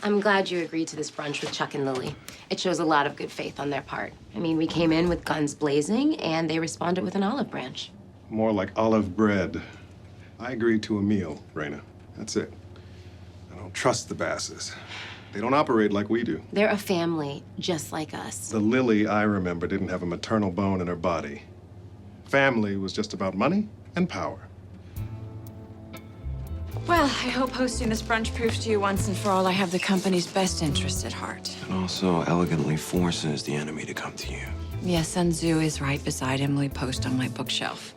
I'm glad you agreed to this brunch with Chuck and Lily. It shows a lot of good faith on their part. I mean, we came in with guns blazing, and they responded with an olive branch. More like olive bread. I agreed to a meal, Raina. That's it. I don't trust the Basses. They don't operate like we do. They're a family, just like us. The Lily I remember didn't have a maternal bone in her body. Family was just about money and power. Well, I hope hosting this brunch proves to you once and for all I have the company's best interests at heart. And also elegantly forces the enemy to come to you. Yes, Sun Tzu is right beside Emily Post on my bookshelf.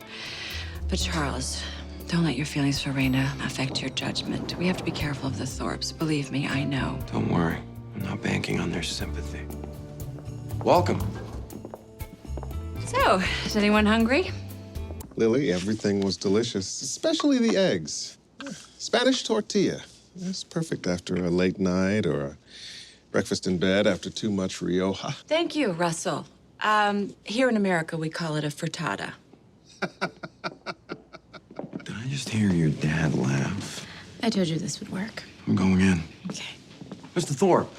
But Charles, don't let your feelings for Raina affect your judgment. We have to be careful of the Thorpes. Believe me, I know. Don't worry. I'm not banking on their sympathy. Welcome. So, is anyone hungry? Lily, everything was delicious, especially the eggs. Spanish tortilla. It's perfect after a late night or a breakfast in bed after too much Rioja. Thank you, Russell. Here in America, we call it a frittata. Did I just hear your dad laugh? I told you this would work. I'm going in. Okay. Mr. Thorpe,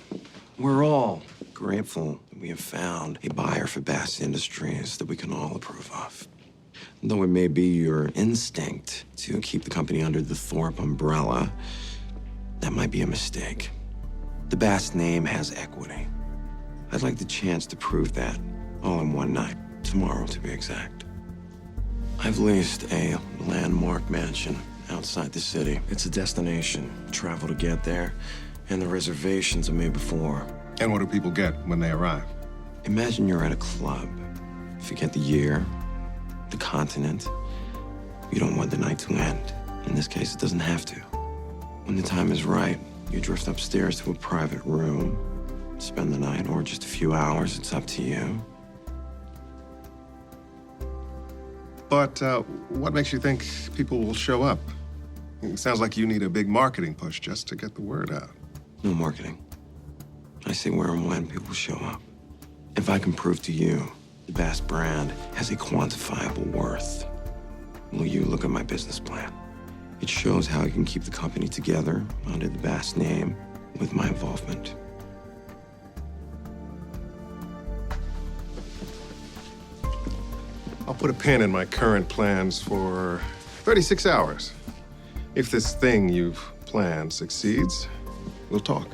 we're all grateful that we have found a buyer for Bass Industries that we can all approve of. Though it may be your instinct to keep the company under the Thorpe umbrella, that might be a mistake. The Bass name has equity. I'd like the chance to prove that all in one night, tomorrow to be exact. I've leased a landmark mansion outside the city. It's a destination, travel to get there, and the reservations are made before. And what do people get when they arrive? Imagine you're at a club. Forget the year, the continent. You don't want the night to end. In this case, it doesn't have to. When the time is right, you drift upstairs to a private room, spend the night, or just a few hours. It's up to you. But what makes you think people will show up? It sounds like you need a big marketing push just to get the word out. No marketing. I say where and when people show up. If I can prove to you the Bass brand has a quantifiable worth, will you look at my business plan? It shows how I can keep the company together under the Bass name with my involvement. I'll put a pin in my current plans for 36 hours. If this thing you've planned succeeds, we'll talk.